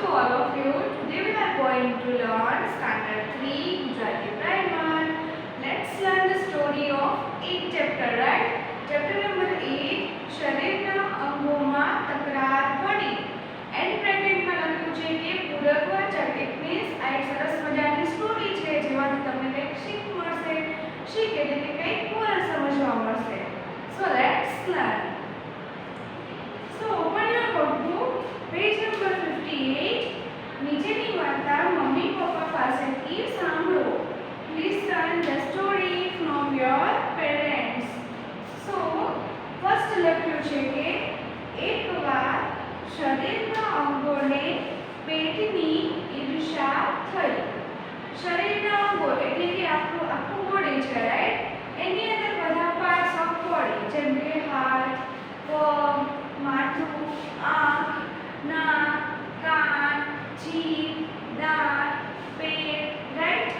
to all of you. Today we are going to learn Standard 3 Gujarati Primer. Let's learn the story of 8 chapter, right? Chapter number 8 શરીરના અંગોમાં તકરાર પડી. And બ્રેકેટમાં લખ્યું છે કે પૂરકવાચક. It means આ એક સરસ મજાની સ્ટોરી છે જેમાંથી તમને કંઈક શીખ મળશે. શીખ એટલે કે કંઈક પૂર્ણ સમજવા મળશે. So let's learn. So open your notebook, page number 58. નીચેની વાર્તા મમ્મી પપ્પા પાસેથી સાંભળો. Listen the story from your parents. So first લખ્યું છે કે એકવાર શરીરના અંગોને પેટની ઈર્ષા થઈ. શરીરના અંગો એટલે કે આપણું આખું બોડી છે, રાઈટ? એની અંદર બધા પાર્ટ્સ ઓફ બોડી જેમ કે હાથ, પગ, માથું, આંખ, નાક, કાન, જીભ, દાંત, પેટ, રાઈટ?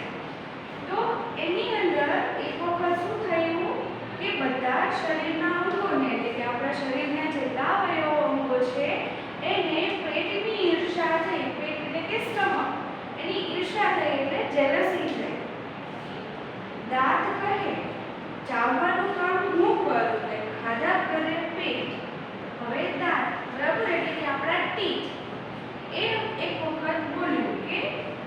તો એની અંદર એક વખત શું થયું કે બધા શરીરના અંગોને એટલે કે આપણા શરીરના જેટલા અવયવો અંગો છે એને પેટની ઈર્ષા થઈ. પેટ એટલે કે સ્ટમક, એની ઈર્ષા થઈ એટલે જેલસી થઈ. દાંત કહે ચાવવાનું કામ હું કરું ને ખાધા કરે પેટ. હવે દાંત બરાબર એટલે કે આપણા ટીથ એ એક વખત બોલ્યું કે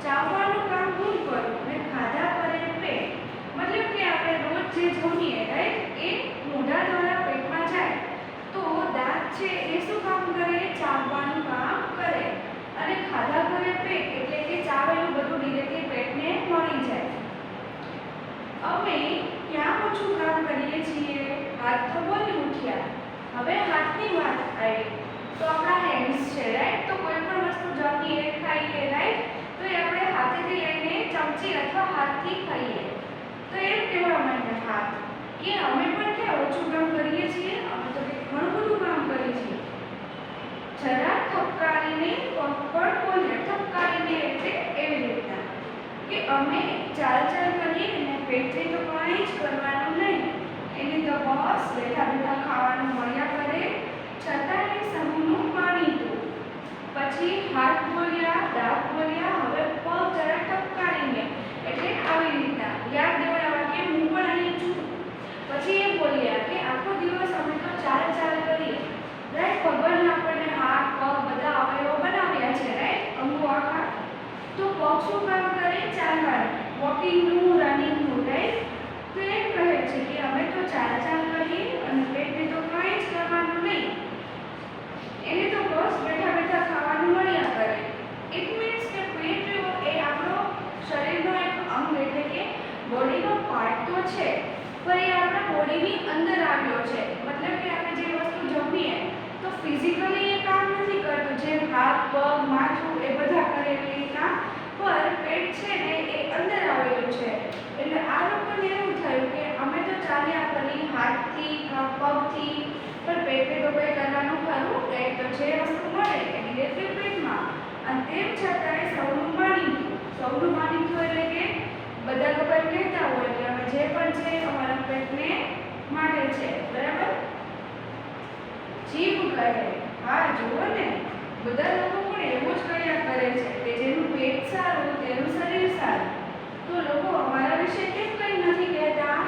ચાવવાનું કામ હું કરું ને ખાધા કરે પેટ. મતલબ કે આપણે રોજ જે જમીએ, રાઈટ, એ મોઢા દ્વારા પેટમાં જાય તો દાંત છે એ શું કામ કરે? ચાવવાનું કામ કરે. અને ખાધા કરે પેટ એટલે કે ચાવેલું બધું ડિરેક્ટલી પેટને મળી જાય. અમે ક્યાં ઓછું કામ કરીએ છીએ? હાથ તો બોલી ઉઠ્યા. હવે હાથની વાત આવી તો આપણા હેન્ડ્સ છે, રાઈટ? તો કોઈ પણ વસ્તુ જમીએ, ખાઈએ, રાઈટ, તો એ આપણે હાથેથી લઈને ચમચી અથવા હાથથી ખાઈએ. તો એમ કહેવા માંગે હાથ કે અમે પણ ક્યાં ઓછું કામ કરીએ છીએ? અમે તો ઘણું બધું કામ કરીએ છીએ. જરા ઠપકારીને પગ પર બોલે. ઠપકારીને એટલે એવી રીતના કે અમે ચાલ કરીએ અને પેટથી તો કંઈ જ કરવાનું નહીં. એની તો બસ બેઠા બેઠા ખાવાનું મળ્યા કરે, છતાં એ સહુનું માનીતું. પછી હાથ બોલ્યા, દાંત બોલ્યા, હવે પગ જરા ઠપકારીને એટલે આવી રીતના યાદ દેવડાવવા કે હું પણ અહીં છું. પછી એ બોલ્યા કે આખો દિવસ અમે તો ચાલ કરીએ, રાઈટ? ભગવાને આપણને હાથ, પગ બધા અવયવો બનાવ્યા છે, રાઈટ, અંગો આખા. તો પગ શું કામ કરે? ચાલવાનું, વોકિંગનું, રનિંગનું, રાઈટ? તો એમ કહે છે કે અમે તો ચાલ કરીએ અને પેટને તો કંઈ જ કરવાનું નહીં. એને તો બસ બેઠા બેઠા ખાવાનું મળ્યા કરે. ઇટ મીન્સ કે પેટ એ આપણો શરીરનો એક અંગ એટલે કે બોડીનો પાર્ટ તો છે, પણ એ આપણા બોડીની અંદર આવ્યો છે. મતલબ કે આપણે જે વસ્તુ જમીએ તો ફિઝિકલી એ કામ નથી કરતું, જેમ હાથ, પગ, માથું એ બધા કરે એવી રીતના, પર પેટ છે ને એ અંદર આવેલું છે. એટલે આ લોકોને એવું થયું કે અમે તો ચાલ્યા કરી હાથથી, પગથી, પણ પેટે તો કંઈ કરવાનું ખરું? એ તો જે વસ્તુ મળે એ ડિરેક્ટલી પેટમાં. અને તેમ છતાંય સૌનું માનીતું. સૌનું માનીતું એટલે કે બધા લોકો એમ કહેતા હોય કે અમે જે પણ છે અમારા પેટને માટે છે, બરાબર? જીભ કહે હા જુઓ ને બધા લોકો પણ એવું જ કર્યા કરે છે કે જેનું પેટ સારું તેનું શરીર સારું. તો લોકો અમારા વિશે કેમ કંઈ નથી કહેતા?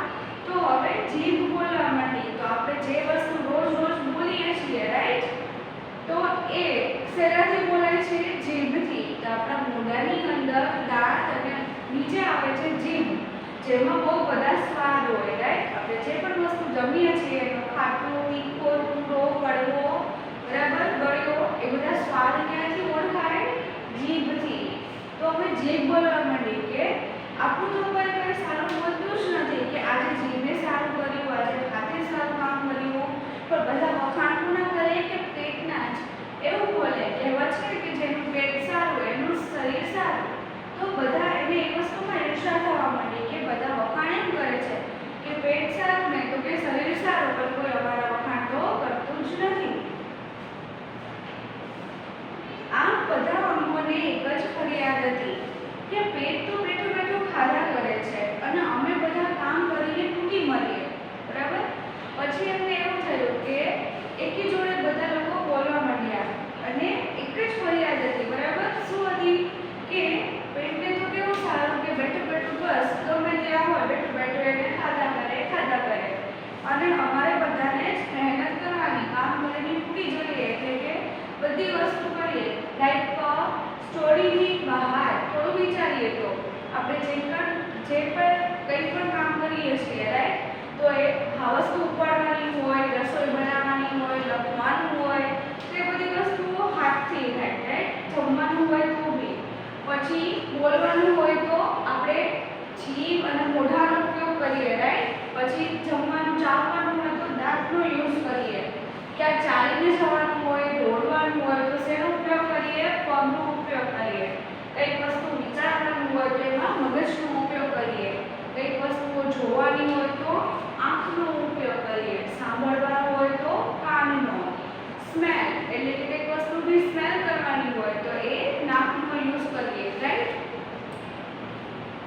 તો હવે જીભ બોલવા માંડી. તો આપણે જે વસ્તુ રોજ બોલીએ છીએ, રાઈટ, તો એ શેનાથી બોલાય છે? જીભથી. તો આપણા મોઢાની અંદર દાંત અને નીચે આવે છે જીભ, જેમાં બહુ બધા સ્વાદ હોય, રાઈટ? આપણે જે પણ વસ્તુ જમીએ છીએ એનો ખાટું, તીખો, તુરો, કડવો, બરાબર, ગળ્યો, એ બધા સ્વાદ ક્યાંથી ઓળખાય? જીભથી. તો હવે જીભ બોલવા માંડી કે આપણું તો કંઈ સારું બોલતું જ નથી કે આજે જીભે સારું કર્યું, આજે હાથે સારું કામ કર્યું, પણ બધા વખાણ ના કરે કે પેટના જ. એવું બોલે કહેવત છે કે જેનું પેટ સારું એનું શરીર સારું. તો બધા એને એ વસ્તુમાં ઈર્ષા થવા માંડી કે બધા વખાણ એમ કરે છે કે પેટ સારું ને તો કે શરીર સારું, પણ કોઈ અમારા વખાણ તો કરતું જ નથી. આમ બધા અંગોને એક જ ફરિયાદ હતી કે આપણે જે પણ કંઈ પણ કામ કરીએ છીએ રાઈટ, તો એ વસ્તુ ઉપાડવાની હોય, રસોઈ બનાવવાની હોય, લખવાનું હોય, તો એ બધી વસ્તુઓ હાથથી થાય રાઈટ. જમવાનું હોય તો બી, પછી બોલવાનું હોય તો આપણે જીભ અને મોઢાનો ઉપયોગ કરીએ રાઈટ. પછી જમવાનું ચાવવાનું હોય તો દાંતનો યુઝ કરીએ. ક્યાંક ચાલીને જવાનું હોય, દોડવાનું હોય તો શેનો ઉપયોગ કરીએ? પગનો ઉપયોગ કરીએ. કંઈક વસ્તુ વિચારવાનું હોય તો એમાં મગજનો ઉપયોગ કરીએ. કંઈક વસ્તુઓ જોવાની હોય તો આંખનો ઉપયોગ કરીએ. સાંભળવાનું હોય તો કાનનો. સ્મેલ એટલે કે કંઈક વસ્તુની સ્મેલ કરવાની હોય તો એ નાકનો યુઝ કરીએ રાઈટ.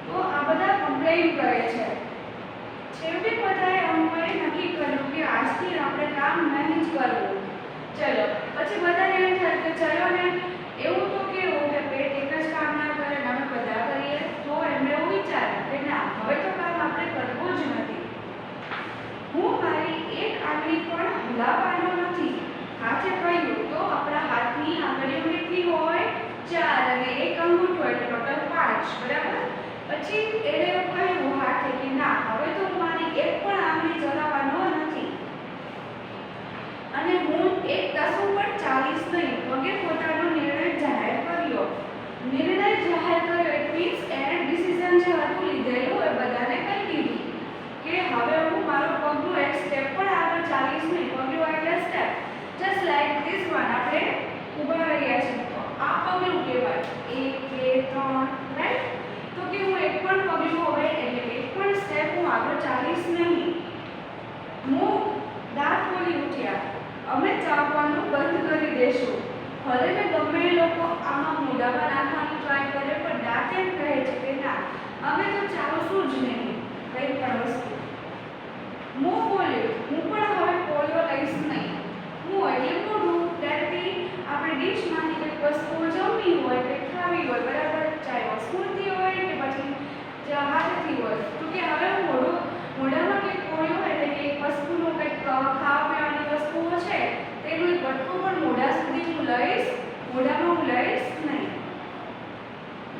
તો આ બધા કમ્પ્લેન કરે છે. છેવટે બધાએ અંગોએ નક્કી કર્યું કે આજથી આપણે કામ નહીં જ કરવું. ચલો પછી બધાને એમ થાય કે ચલો ને એવું તો કેવું કે પેટ એક જ કામ ના કરે ને અમે બધા કરીએ, તો એમને એવું વિચાર્યું કે ના હવે તો કામ આપણે કરવું જ નથી. હું મારી એક આંગળી પણ હલાવવાનો નથી. હાથે કહ્યું તો આપણા હાથની આંગળીઓ કેટલી હોય? 4 અને એક અંગૂઠો એટલે ટોટલ 5 બરાબર. પછી એણે એવું કહ્યું હાથે કે ના હવે તો હું મારી એક પણ આંગળી ચલાવવાનો નથી અને હું એક દસું પણ ચાલીશ નહીં. પગે પોતાનો નિર્ણય જાહેર કર્યો. નિર્ણય જાહેર કર્યો ઇટ મીન્સ એણે ડિસિઝન જે હતું લીધેલું એ બધાને કહી દીધું કે હવે હું મારો પગલું એક સ્ટેપ પણ આગળ ચાલીશ નહીં. પગલું એટલે step just like this one. આપણે ઊભા રહ્યા છીએ તો આ પગલું કહેવાય 1 2 3 રાઈટ. તો કે હું એક પણ પગલું હવે એટલે એક પણ સ્ટેપ હું આગળ ચાલીશ નહીં. હું દાંત બોલી ઉઠ્યા. અમે ચાવવાનું બંધ કરી દેશું. ભલે ને ગમે એ લોકો આમાં મોઢામાં નાખવાની ટ્રાય કરે પણ દાંત એમ કહે છે કે ના અમે તો ચાવશું જ નહીં કંઈ પણ વસ્તુ. હું બોલ્યો હું પણ હવે પોળિયો લઈશ નહીં. હું એટલે મોઢું ત્યારથી આપણે ડીશમાંથી કંઈક વસ્તુઓ જમવી હોય કે ખાવી હોય બરાબર, ચાહે સ્પૂનથી હોય કે પછી હાથથી હોય, તો કે હવે હું મોઢામાં કંઈક પોળ્યો એટલે કે એક વસ્તુનો કંઈક ખાવા પીવાની વસ્તુઓ છે તેનું એક બટકું પણ મોઢા સુધી હું લઈશ, મોઢામાં હું લઈશ નહીં.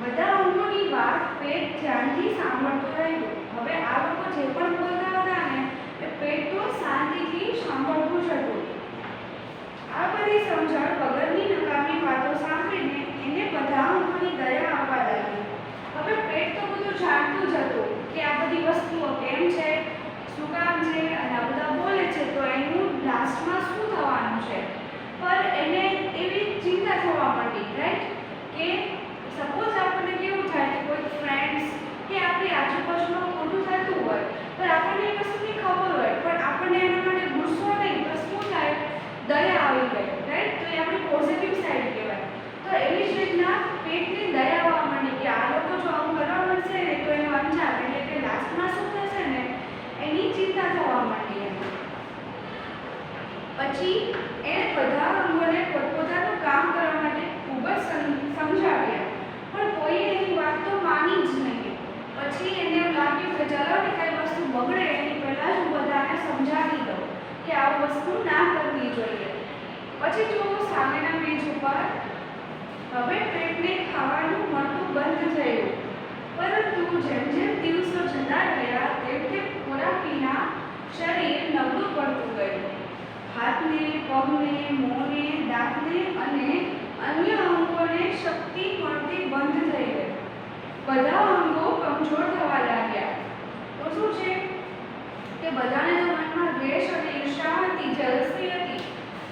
બધા અંગોની વાત પેટ ધ્યાનથી સાંભળતું રહ્યું. હવે આ લોકો જે પણ બોલતા હતા ને એ પેટ તો શાંતિથી સાંભળતું જ હતું. આ બધી સમજણ વગરની નકામી વાતો સાંભળીને એને બધા અંગોની દયા આવવા લાગી. હવે પેટ તો બધું જાણતું જ હતું કે આ બધી વસ્તુઓ કેમ છે, શું કામ છે અને આ બધા બોલે છે તો એનું લાસ્ટમાં શું થવાનું છે. પર એને એવી ચિંતા થવા માંડી રાઈટ કે સપોઝ આપણને કેવું થાય કે કોઈ ફ્રેન્ડ્સ કે આપણી આજુબાજુમાં ખોટું થતું હોય પણ આપણને એ વસ્તુની ખબર હોય પણ આપણને એના માટે ગુસ્સો નહીં તો શું થાય? દયા આવી ગઈ રાઈટ. તો એ આપણી પોઝિટિવ સાઈડ કહેવાય. તો એવી જ રીતના પેટની દયા આવવા માંડી કે આ લોકો જો આવું કરવા મળશે ને તો એનો અંજામ એટલે કે લાસ્ટમાં શું થશે ને એની ચિંતા થવા માંડી એમ. પછી એણે બધા અંગોને પોતપોતાનું કામ કરવા માટે ખૂબ જ સમજાવ્યા પણ કોઈએ એની વાત તો માની જ નહીં. પછી એને એવું લાગ્યું કે ચલો ને કઈ વસ્તુ બગડે એની પહેલાં જ હું બધાને સમજાવી દઉં કે આ વસ્તુ ના કરવી જોઈએ. પછી જો સામેના મેજ ઉપર હવે પેટને ખાવાનું મળતું બંધ થયું. પરંતુ જેમ જેમ દિવસો જતા ગયા તેમ તેમ ખોરાક વિના શરીર નબળું પડતું ગયું. હાથને, પગને, મોંને, દાંતને અને અન્ય અંગોને શક્તિ મળતી બંધ થઈ ગઈ. બધા અંગો કમજોર થવા લાગ્યા. તો શું છે કે બધાને તો મનમાં દ્વેષ અને ઈર્ષા હતી, જલસી હતી.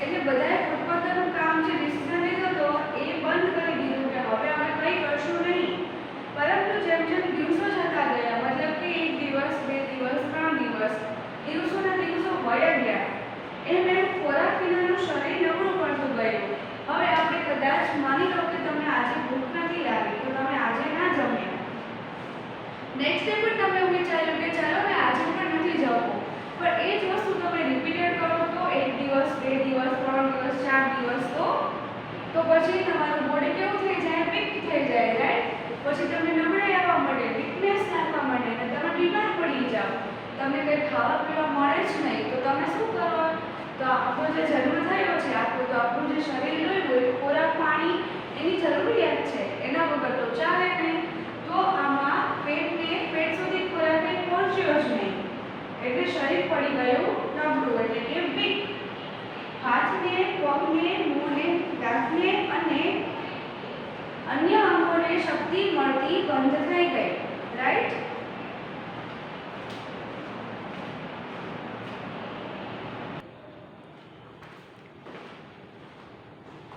એટલે બધાએ પોતપોતાનું કામ જે ડિસિઝન લીધો હતો એ બંધ કરી દીધું કે હવે અમે કંઈ કરશું નહીં. પરંતુ જેમ જેમ દિવસો જતા ગયા મતલબ કે 1 દિવસ 2 દિવસ 3 દિવસ દિવસોના દિવસો વયા ગયા એમ એમ ખોરાક વિનાનું શરીર નબળું પડતું ગયું. હવે આપણે કદાચ માની લો કે તમને આજે ભૂખ નથી લાગી તો તમે આજે ના જમ્યા. નેક્સ્ટ ડે પણ તમે એવું વિચાર્યું કે ચાલો ને આજે પણ નથી જવું પણ એ જ વસ્તુ તમે રિપીટેડ કરો તો 1 દિવસ 2 દિવસ 3 દિવસ 4 દિવસ તો પછી તમારું બોડી કેવું થઈ જાય? વીક થઈ જાય રાઈટ. પછી તમને નબળાઈ આવવા માંડે, વીકનેસ લાગવા માંડે અને તમે બીમાર પડી જાઓ. તમને કંઈ ખાવા પીવા મળે જ નહીં તો તમે શું કરો? તો આપણો જે જન્મ થયો છે આપણું જે શરીર જોયું હોય ખોરાક પાણી એની જરૂરિયાત છે એના વગર તો ચાલે નહીં. તો આમાં પડી ગયું નબળું એટલે કે વીક. હાથને, પગને, મોંને, દાંતને અને અન્ય અંગોને શક્તિ મળતી બંધ થઈ ગઈ. રાઈટ?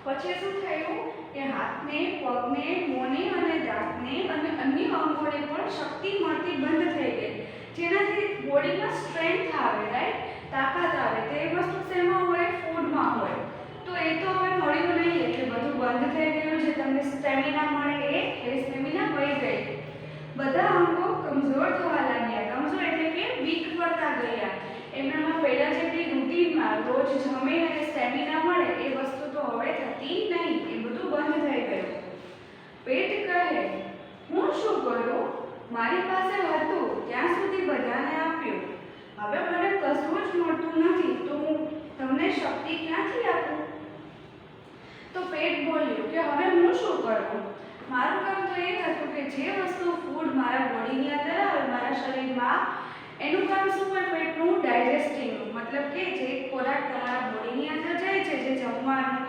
પછી શું થયું કે હાથને, પગને, મોંને અને દાંતને અને અન્ય અંગોને પણ શક્તિ મળતી બંધ થઈ ગઈ, જેનાથી બોડીમાં સ્ટ્રેન્થ આવે, રાઈટ? તાકાત આવે. તે વસ્તુ શેમાં હોય? ફૂડમાં હોય. તો એ તો હવે મળ્યું નહીં એટલે બધું બંધ થઈ ગયું. જે તમને સ્ટેમિના મળે એ સ્ટેમિના વહી ગઈ. બધા અંગો કમજોર થવા લાગ્યા. કમજોર એટલે કે વીક પડતા ગયા. એમનામાં પહેલા જેટલી રૂટીનમાં રોજ જમે અને સ્ટેમિના મળે એ વસ્તુ તો હવે થતી નહીં. એ બધું બંધ થઈ ગયું. પેટ કહે, હું શું કરું? મારી પાસે હતું ત્યાં સુધી બધાને આપ્યું. હવે મને કશું જ મળતું નથી તો હું તમને શક્તિ ક્યાંથી આપું? તો પેટ બોલ્યું કે હવે હું શું કરું? મારું કામ તો એ હતું કે જે વસ્તુ ફૂડ મારા બોડીની અંદર આવે, મારા શરીરમાં, એનું કામ શું હોય? પેટનું ડાયજેસ્ટિંગ. મતલબ કે જે ખોરાક તમારા બોડીની અંદર જાય છે, જે જમવાનું,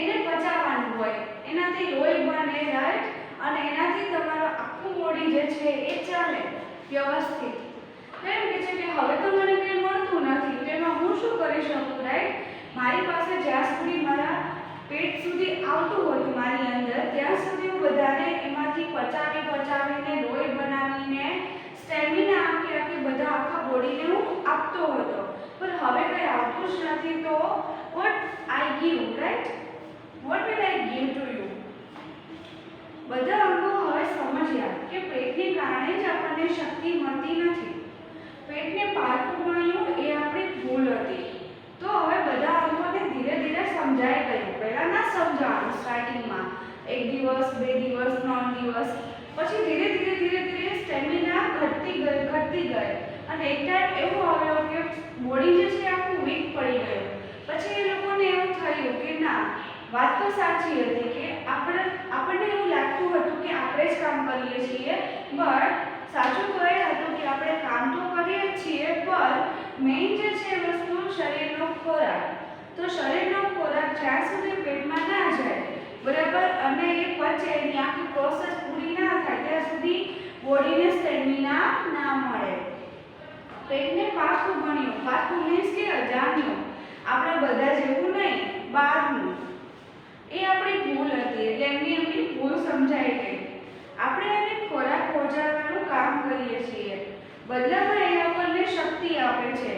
એને પચાવવાનું હોય. એનાથી લોહી બને, રાઈટ? અને એનાથી તમારું આખું બોડી જે છે એ ચાલે વ્યવસ્થિત. એમ કે છે કે હવે તો મને કંઈ મળતું નથી, તેમાં હું શું કરી શકું? રાઈટ? મારી પાસે જ્યાં સુધી મારા પેટ સુધી આવતું હતું મારી અંદર, ત્યાં સુધી હું બધાને એમાંથી પચાવીને લોહી બનાવીને સ્ટેમિના આપી બધા આખા બોડીને હું આપતો હતો. પણ હવે કંઈ આવતું જ નથી. તો what I give, right? What will I give to you? બધા અંગો હવે સમજ્યા કે પેટને કારણે જ આપણને શક્તિ મળતી નથી. પેટને પારખું ગણ્યું એ આપણી ભૂલ હતી. તો હવે બધા અંગોને ધીરે ધીરે સમજાઈ ગયું. પહેલા ના સમજાવવાનું સ્ટાર્ટિંગમાં, 1 દિવસ, 2 દિવસ, 3 દિવસ, પછી ધીરે ધીરે સ્ટેમિના ઘટતી ગઈ અને એક ટાઈમ એવું આવ્યો કે બોડી જે છે આખું વીક પડી ગયું. પછી એ લોકોને એવું થયું કે ના, વાત તો સાચી હતી કે આપણને એવું લાગતું હતું કે આપણે જ કામ કરીએ છીએ, બટ સાચું તો એ હતું કે આપણે કામ તો કરીએ જ છીએ, પણ મેઇન જે છે વસ્તુ શરીરનો ખોરાક. તો શરીરનો ખોરાક જ્યાં સુધી પેટમાં ના જાય, બરાબર, અને એ પચે, એની આખી પ્રોસેસ પૂરી ના થાય ત્યાં સુધી બોડીને સ્ટેમિના ના મળે. પેટને પારખું ગણ્યું. પારખું મીન્સ કે અજાણ્યું, આપણે બધા જેવું નહીં, બહારનું. એ આપણી ભૂલ હતી એટલે એમની ભૂલ સમજાઈ ગઈ. આપણે એને ખોરાક પહોંચાડવાનું કામ કરીએ છીએ, બદલામાં એ આપણને શક્તિ આપે છે.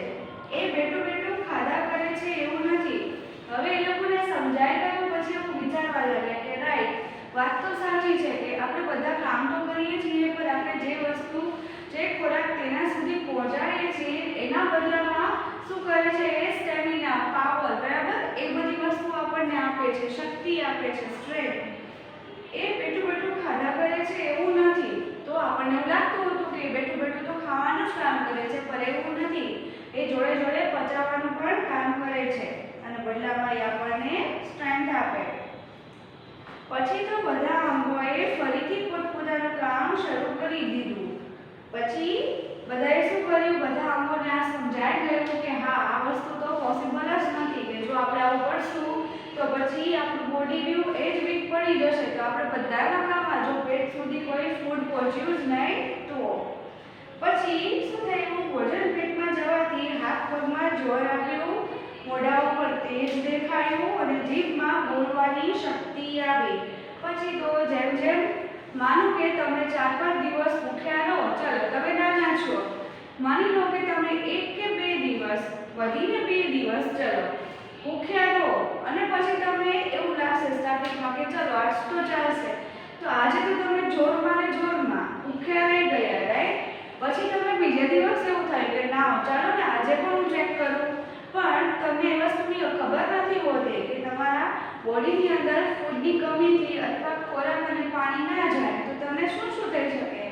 એ બેઠું ખાધા કરે છે એવું નથી. હવે એ લોકોને સમજાઈ ગયું. પછી એવું વિચારવા લાગ્યા કે રાઈટ, વાત તો સાચી છે કે આપણે બધા કામ તો કરીએ છીએ, પણ આપણે જે વસ્તુ, જે ખોરાક તેના સુધી પહોંચાડીએ છીએ એના બદલામાં શું કરે છે? એ સ્ટેમિના, પાવર, બરાબર, એ બધી વસ્તુ આપણને આપે છે, શક્તિ આપે છે, સ્ટ્રેન્થ. એ બેઠું ખાધા કરે છે એવું નથી. તો આપણને એવું લાગતું હતું કે બેઠું તો ખાવાનું જ કામ કરે છે, પણ એવું નથી. એ જોડે પચાવવાનું પણ કામ કરે છે અને બદલામાં એ આપણને સ્ટ્રેન્થ આપે. પછી તો બધા અંગોએ ફરીથી પોતપોતાનું કામ શરૂ કરી દીધું. પછી બધાએ શું કર્યું? બધા અંગોને આ સમજાઈ ગયું કે હા, આ વસ્તુ તો પોસિબલ જ નથી કે જો આપણે આવું કરશું તો પછી આપણું બોડી વ્યૂ એ જ વીક પડી જશે. તો આપણે બધા નકામા, જો પેટ સુધી કોઈ ફૂડ પહોંચ્યું જ નહીં તો. પછી શું થયું? ભોજન પેટમાં જવાથી હાથ પગમાં જોર આવ્યું, મોઢા ઉપર તેજ દેખાયું અને જીભમાં બોલવાની શક્તિ આવી. પછી તો જેમ માનો કે તમે 4-5 દિવસ ભૂખ્યા રહો, ચાલો તમે નાના છો, માની લો કે તમે 1 કે 2 દિવસ, વધીને 2 દિવસ ચલો ભૂખ્યા રહો અને પછી તમને એવું લાગશે સ્ટાર્ટિંગમાં કે ચલો આજ તો ચાલશે, તો આજે તો તમે જોરમાં ભૂખ્યા રહી ગયા, રાઈટ? પછી તમને બીજા દિવસ એવું થાય કે ના ચાલો ને આજે પણ હું ચેક કરું, પણ તમને એ વસ્તુની ખબર નથી હોતી કે તમારા બોડીની અંદર ફૂડની કમીથી અથવા ખોરાક અને પાણી ના જાય તો તમને શું થઈ શકે?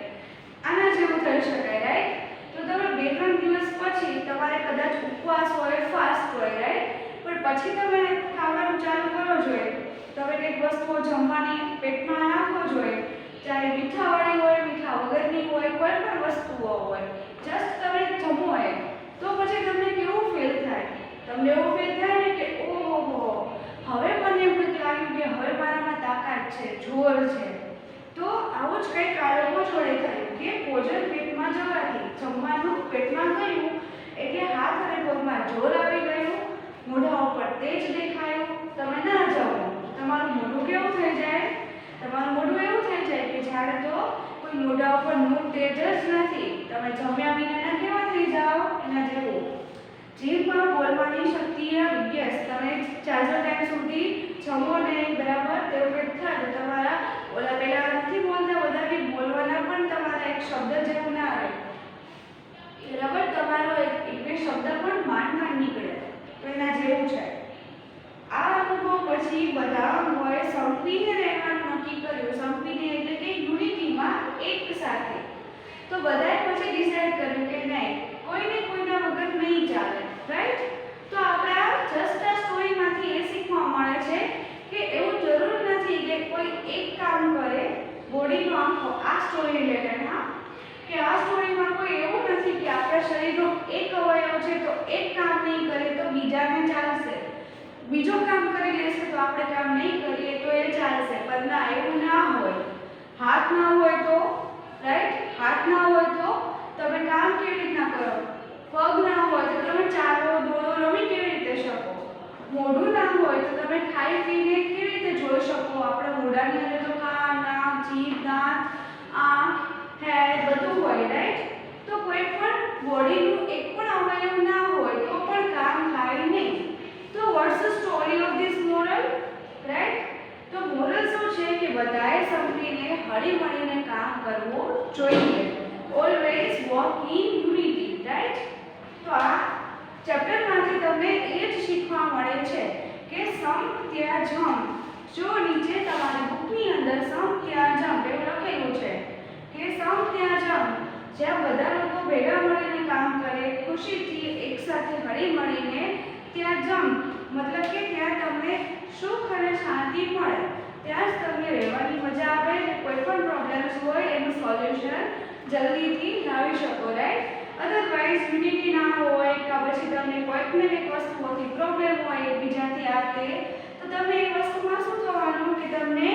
આના જેવું થઈ શકે, રાઈટ? તો તમે 2-3 દિવસ પછી તમારે કદાચ ઉપવાસ હોય, ફાસ્ટ હોય, રાઈટ? પણ પછી તમે ખાવાનું ચાલુ કરો જોઈએ, તમે કંઈક વસ્તુઓ જમવાની પેટમાં નાખો જોઈએ, ચાહે મીઠાવાળી હોય, મીઠા વગરની હોય, કોઈ પણ વસ્તુઓ હોય, જસ્ટ તમે જમો તો પછી તમને તમને એવું ફીલ થાય ને કે ઓહો, હવે મને એવું કંઈક લાગ્યું કે હવે મારામાં તાકાત છે, જોર છે. તો આવું જ કંઈક આ લોકો જોડે થયું કે ભોજન પેટમાં જવાથી, જમવાનું પેટમાં ગયું એટલે હાથ અને પગમાં જોર આવી ગયું, મોઢા ઉપર તેજ દેખાયું. તમે ના જમો, તમારું મોઢું કેવું થઈ જાય? તમારું મોઢું એવું થઈ જાય કે જાણે તો કોઈ મોઢા ઉપર નૂર તેજ જ નથી. તમે જમ્યા વિનાના કેવા થઈ જાઓ? એના જેવું. જીભમાં બોલવાની શક્તિ આવી. યસ, તમે જાજો ટાઈમ સુધી જમો નહીં બરાબર, તેવું કંઈક થાય તો તમારા ઓલા પેલા નથી બોલતા બધા કે બોલવાના પણ તમારા એક શબ્દ જેવું ના આવે બરાબર, તમારો એક શબ્દ પણ માંડ નીકળે, તો એના જેવું છે. આ અનુભવ પછી બધા હોય સંપીને રહેવાનું નક્કી કર્યું. સંપીને એટલે કે યુનિટીમાં એક સાથે. તો બધાએ પછી ડિસાઈડ કર્યું કે નહીં, કોઈને કોઈના વગર નહીં ચાલે, રાઈટ? તો આપણા જસ્ટ આ સ્ટોરીમાંથી એ શીખવા મળે છે કે એવું જરૂર નથી કે કોઈ એક કામ કરે બોડીનો આખો. આ સ્ટોરી રિલેટેડ, હા, કે આ સ્ટોરીમાં કોઈ એવું નથી કે આપણા શરીરનો એક અવયવ છે તો એક કામ નહીં કરે તો બીજાને ચાલશે, બીજો કામ કરી લેશે તો આપણે કામ નહીં કરીએ તો એ ચાલશે. પણ ના, એવું ના હોય. હાથ ના હોય તો, રાઈટ, હાથ ના હોય તો તમે કામ કેવી રીતના કરો? પગ ના હોય તો તમે ચાલો, દોડો, રમી કેવી રીતે શકો? મોઢું ના હોય તો તમે ખાઈ પીને કેવી રીતે જોઈ શકો? આપણા મોઢાની અંદર તો કાન, નાક, જીભ, દાંત, આંખ, હેર બધું હોય, રાઈટ? તો કોઈ પણ બોડીનું એક પણ અવયવ ના હોય તો પણ કામ થાય નહીં. તો what's the story of this moral, right? તો મોરલ શું છે કે બધાએ સંપીને હળીમળીને કામ કરવું જોઈએ. Always work in unity, right? તો આ ચેપ્ટરમાંથી તમને એ જ શીખવા મળે છે કે સંપ ત્યાં જમ. જો નીચે તમારી બુકની અંદર સંપ ત્યાં જમ એવું લખેલું છે કે સંપ ત્યાં જમ, જ્યાં બધા લોકો ભેગા મળીને કામ કરે, ખુશીથી એકસાથે હળીમળીને, ત્યાં જમ મતલબ કે ત્યાં તમને સુખ અને શાંતિ મળે, ત્યાં જ તમને રહેવાની મજા આવે ને કોઈ પણ પ્રોબ્લેમ્સ હોય એનું સોલ્યુશન જલ્દીથી લાવી શકો, રાઈટ? અધરવાઇઝ યુનિટી ના હોય કે પછી તમને કોઈક ને એક વસ્તુઓથી પ્રોબ્લેમ હોય એકબીજાથી આ તે, તો તમને એ વસ્તુમાં શું થવાનું કે તમને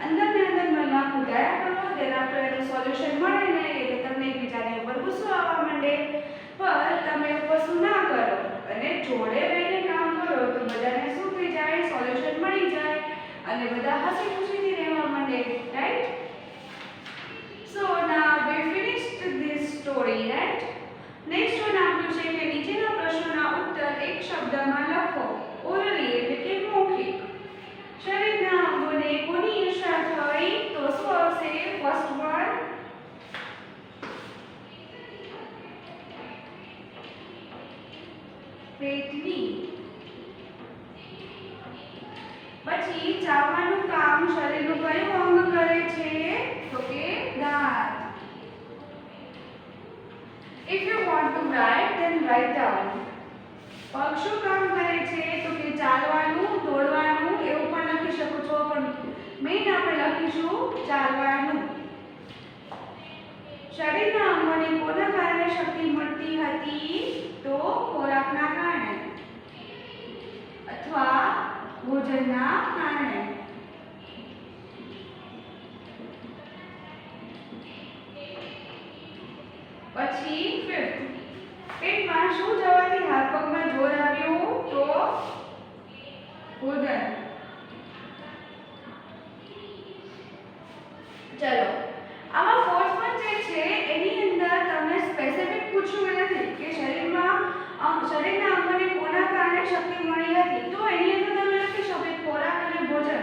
અંદર ને અંદર મનમાં કુદાયા કરો, તેના પર એનું સોલ્યુશન મળે ને એટલે તમને એકબીજાની ઉપર ગુસ્સો આવવા માંડે. પણ તમે એવું વસ્તુ ના કરો અને જોડે રહીને કામ કરો તો બધાને શું થઈ જાય? સોલ્યુશન મળી જાય અને બધા હસી ખુશીથી રહેવા માંડે, right? So now we finished this story, right? Next one આપ્યું છે કે નીચેના પ્રશ્નોના ઉત્તર એક શબ્દમાં લખો. ઓરલી એટલે કે મૌખિક. શરીરના અંગોને કોની ઈર્ષા થઈ? તો શું આવશે? ફર્સ્ટ વન પેટની. પછી ચાવવાનું કામ શરીરનું કયું અંગ કરે છે? તો કે દાંત. If you want to write, then write down. પગ શું કામ કરે છે? તો કે ચાલવાનું, દોડવાનું એવું પણ લખી શકો છો, પણ મેઇન આપણે લખીશું ચાલવાનું. શરીરના અંગોને કોના કારણે શક્તિ મળતી હતી? તો ખોરાકના કારણે અથવા ભોજનના કારણે. પછી ફિફ્થ, પેટમાં શું જવાથી હાથ પગમાં જોર આવ્યું? તો ભોજન. ચલો, આમાં ફોર્થ વન જે છે એની અંદર તમને સ્પેસિફિક પૂછ્યું નથી કે શરીરના અંગોને કોના કારણે શક્તિ મળી હતી, તો એની અંદર તમે લખી શકો ખોરાક અને ભોજન.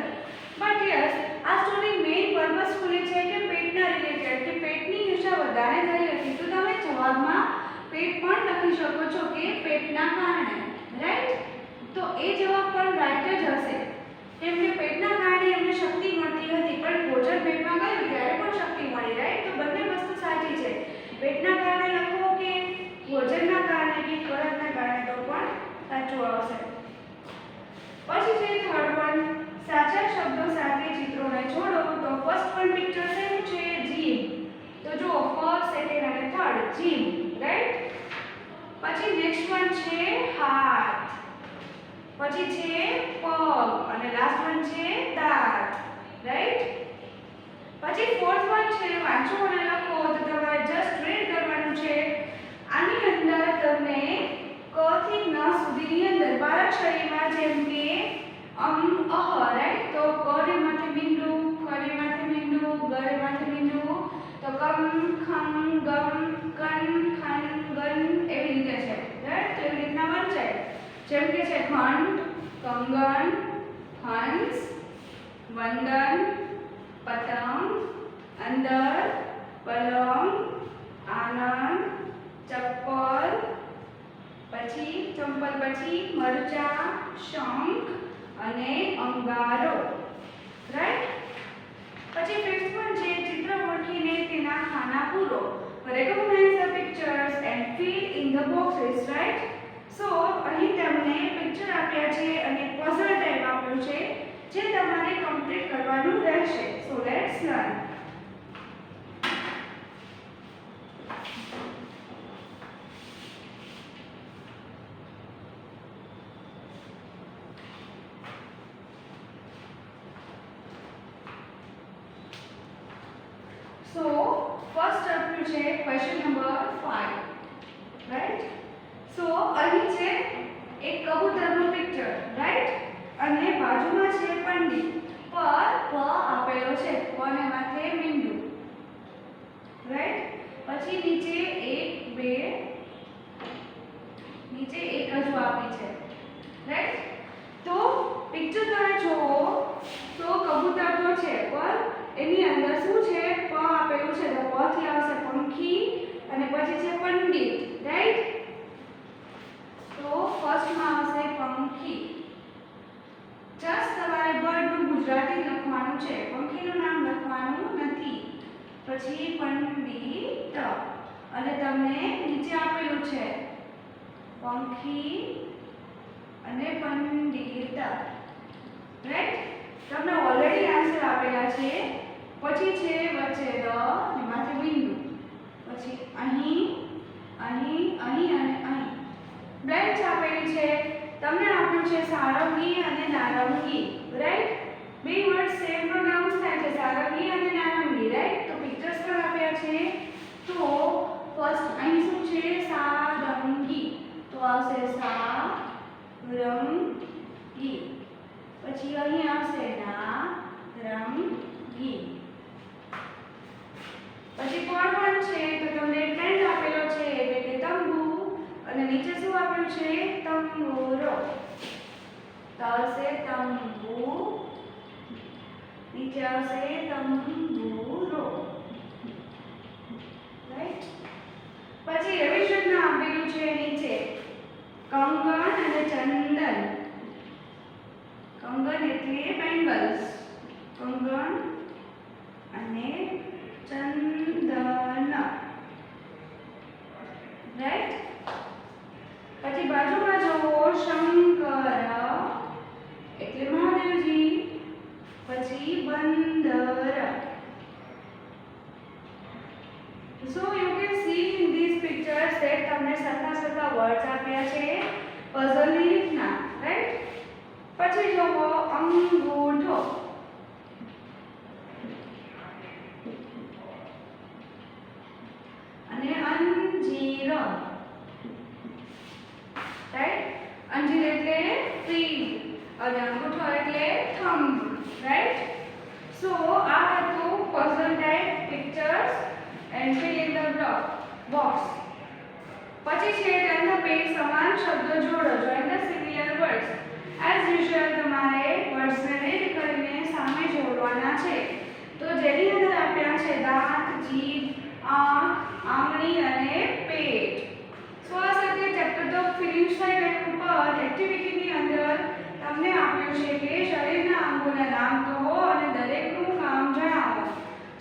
બટ યસ, આ સ્ટોરી મેઇન પર્પસફુલી છે કે પેટના રિલેટેડ, કે પેટની ઈર્ષા વધારે થઈ હતી, તો તમે જવાબમાં પેટ પણ લખી શકો છો કે પેટના કારણે, રાઈટ? તો એ જવાબ પણ રાઈટ જ હશે કેમ કે પેટના કારણે એમને શક્તિ મળતી હતી, પણ ભોજન પેટમાં ગયું ત્યારે પણ શક્તિ મળી, રાઈટ? તો બંને વસ્તુ સાચી છે. પેટના કારણે લખો કે ભોજનના કારણે કે ખોરાકના કારણે, તો પણ સાચું આવશે. પછી છે થર્ડ વન, સાચા શબ્દો સાથે ચિત્રોને જોડો. તો ફર્સ્ટ વન પિક્ચર શેનું છે? જીમ. તો જો ફર્સ્ટ, સેકન્ડ અને થર્ડ જીમ, રાઈટ? પછી નેક્સ્ટ વન છે હાથ. પછી છે પગ અને લાસ્ટ વન છે દાંત, રાઈટ? પછી ફોર્થ વન છે વાંચો અને લખો, તો તમારે જસ્ટ રીડ કરવાનું છે. આની અંદર તમને ક થી ન સુધીની અંદર બારાક્ષરીમાં જેમ કે અહ, રાઈટ? તો ક ને માથે મીંડું, ખ ને માથે મીંડું, ગ ને માથે મીંડું, તો કમ, ખમ, ગમ, કન, ખન, ગન એવી રીતે છે, રાઈટ? તો એવી રીતના વંચાય. જેમ કે છે ઘંટ, કંગન, હંસ, વંદન, પતંગ, અંદર, પલંગ, આનંદ, ચપ્પલ, પછી ચંપલ પછી મરચા, શંખ અને અંગારો, રાઈટ? પછી ફિફ્થ વન છે ચિત્ર ઓળખીને તેના ખાના પૂરો. Recognize the pictures and fill in the boxes, right? So અહીં તમને પિક્ચર આપ્યા છે અને પઝલ ટાઈપ આપ્યું છે જે તમારે કમ્પ્લીટ કરવાનું રહેશે. So let's learn. So first આપ્યું છે question number 5, right? So અહીં છે એક કબૂતરનું પિક્ચર, રાઈટ? અને બાજુમાં છે પંડી. પર પ આપેલો છે, પ ને માથે મીંડું, રાઈટ? પછી નીચે 1 2 નીચે એક હજુ આપી છે, રાઈટ? તો પિક્ચર તમે જોવો તો કબૂતર તો છે, પર એની અંદર શું છે? પ આપેલું છે, તો પ થી આવશે પંખી અને પછી છે પંડિત, રાઈટ? તો ફર્સ્ટમાં આવશે પંખી. જસ્ટ તમારે બર્ડનું ગુજરાતી લખવાનું છે, પંખીનું નામ લખવાનું નથી. પછી પંડિત અને તમને નીચે આપેલું છે પંખી અને પંડિત, રાઈટ? તમને ઓલરેડી આન્સર આપેલા છે. પછી છે વચ્ચે ર ને માથે બિંદુ, પછી અહીં, અહીં, અહીં અને અહીં બ્લેન્ક્સ આપેલી છે. તમને આપ્યું છે સારંગી અને નારંગી, રાઈટ? બે વર્ડ સેમ પ્રોનાઉન્સ થાય છે, સારંગી અને નારંગી, રાઈટ? તો પિક્ચર્સ પણ આપ્યા છે. તો ફર્સ્ટ અહીં શું છે? સારંગી, તો આવશે સારંગી. પછી અહીં આવશે નારંગી. પછી થર્ડ વન છે તો તમને ટેન્ટ આપેલો છે એટલે કે તંબુ અને નીચે શું આપ્યું છે? તંબુરો. તો આવશે તંબુ, નીચે આવશે તંબુરો, રાઈટ? પછી રિવિઝનમાં આપેલું છે નીચે કંગન અને ચંદન. કંગન એટલે બેંગલ્સ, કંગન અને ચંદન, રાઈટ? પછી બાજુમાં જુઓ શંકર એટલે મહાદેવજી, પછી બંદર. So you can see in these pictures that તમને સરખા સરખા વર્ડ્સ આપ્યા છે પઝલની રીતના, રાઈટ? પછી જુઓ અંગૂઠો, અને અંજીર, રાઈટ? અંજીર એટલે ટ્રી અને અંગૂઠો એટલે થંબ, રાઈટ? સો આ હતું puzzle type pictures and fill in the box. પછી છે ટેન ધ પેજ સમાન શબ્દો જોડો, join the similar words. As usual તમારે વર્ડ્સને રીડ કરીને સામે જોડવાના છે. તો જેની અંદર આપ્યા છે દાંત, જીભ, આંખ, આંગળી અને પેટ. સો આ સાથે ચેપ્ટર તો ફિનિશ થઈ ગયું. પર એક્ટિવિટીની અંદર તમને આપ્યું છે કે શરીરના અંગોના નામ કહો અને દરેકનું કામ જણાવો.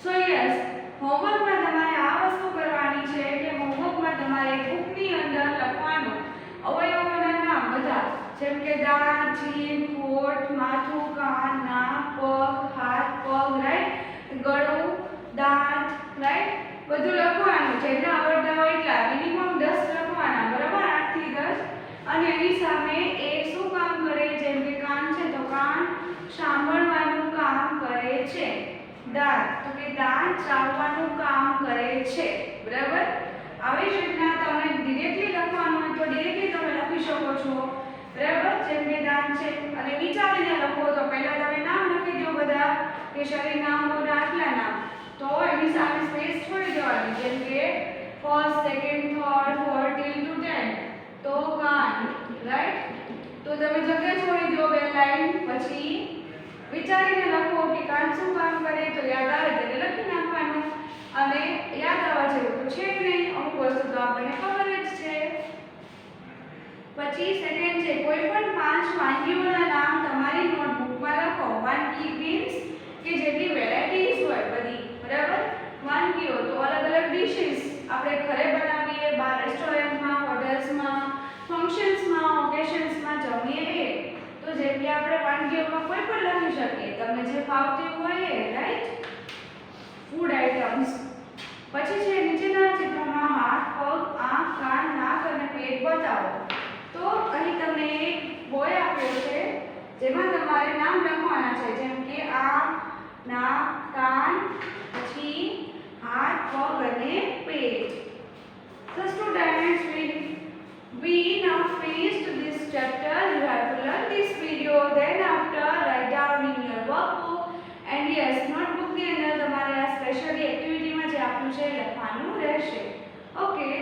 સો યસ, હોમવર્કમાં તમારે આ વસ્તુ કરવાની છે કે હોમવર્કમાં તમારે બુકની અંદર લખવાનું અવયવોના નામ બધા, જેમ કે દાંત, જીભ, હોઠ, માથું, કાન, નાક, પગ, હાથ, પગ, રાઈટ? ગળું, દાંત, રાઈટ? બધું લખવાનું. જેટલા આવડતા હોય એટલા, મિનિમમ 10 લખવાના, બરાબર? 8 થી 10. અને એની સામે એ શું કામ કરે દાંત, તો કે દાંત ચાવવાનું કામ કરે છે, બરાબર. આવી જ રીતના તમને ડિરેક્ટલી લખવાનું હોય તો ડિરેક્ટલી તમે લખી શકો છો, બરાબર. જેમ કે દાંત છે અને વિચારીને લખો તો પહેલા તમે નામ લખી દો બધા કે શરીરના અંગોના આટલા નામ, તો એની સામે સ્પેસ છોડી દેવાની, જેમ કે first, second, third, fourth till to 10, તો કાન, રાઈટ. તો તમે જગ્યા છોડી દો બે લાઈન, પછી વિચારીને લખો કે કાન શું કામ કરે, તો યાદ આવે ત્યારે લખી નાખવાનું, અને યાદ આવવા જેવું તો છે નહીં, અમુક વસ્તુ તો આપણને ખબર જ છે. પછી સેકન્ડ છે, કોઈ પણ 5 વાનગીઓના નામ તમારી નોટબુકમાં લખો. વાનગી મીન્સ કે જેટલી વેરાયટીઝ હોય બધી, બરાબર. વાનગીઓ તો અલગ અલગ ડિશિસ આપણે ઘરે બનાવીએ, બહાર રેસ્ટોરન્ટમાં, હોટેલ્સમાં, ફંક્શન્સમાં, ઓકેશન્સમાં જમીએ એ, તો જેમ કે આપણે વાનગીઓમાં કોઈ પણ લખી શકીએ, તમને જે ભાવતી હોય એ, રાઈટ, ફૂડ આઇટમ્સ. પછી છે નીચેના ચિત્રમાં હાથ, પગ, આંખ, કાન, નાક અને પેટ બતાવો. તો અહીં તમને એક બોય આપ્યો છે જેમાં તમારે નામ લખવાના છે, જેમ કે આંખ, નાક, કાન, પછી હાથ, પગ અને પેટ. So students, we now finished this chapter. You have to learn this video. Then after write down in your workbook. And yes, notebook ની અંદર તમારે આ સ્પેશિયલી એક્ટિવિટીમાં જે આપ્યું છે લખવાનું રહેશે. Okay.